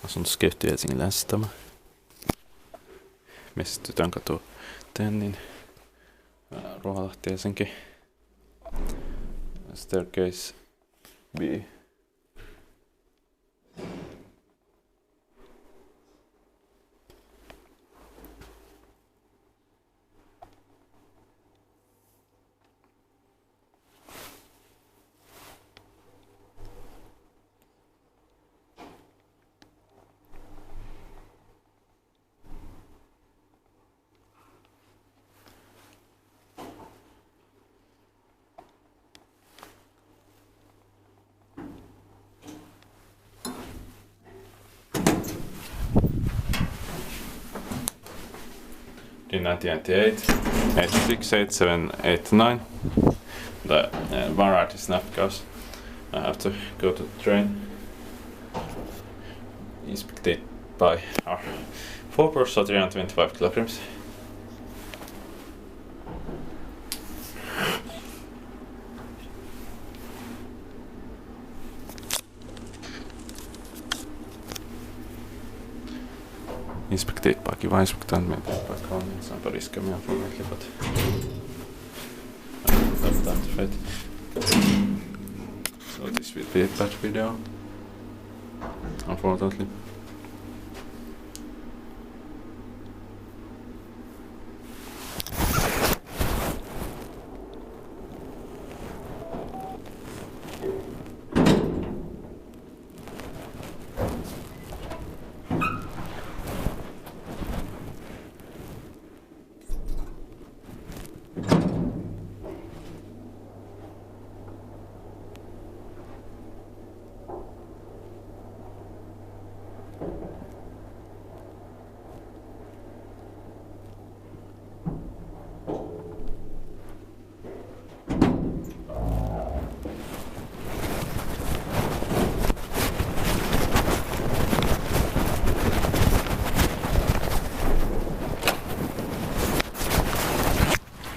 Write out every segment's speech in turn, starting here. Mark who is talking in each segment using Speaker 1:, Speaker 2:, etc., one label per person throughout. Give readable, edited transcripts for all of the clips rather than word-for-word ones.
Speaker 1: Asuntoskeyhtiö Helsingin Länsistämä. Messitytönkatu Tennin. Ruoholahti Helsinki. Staircase B. D1998, 86, 87, 89. The variety snap goes. I have to go to the train. Inspected by our 4 so 325 kilograms. Inspected by kiva inspektointi by Kone. Somebody's coming up lately, but I don't have time to fight. So this will be a bad video, unfortunately.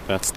Speaker 1: That's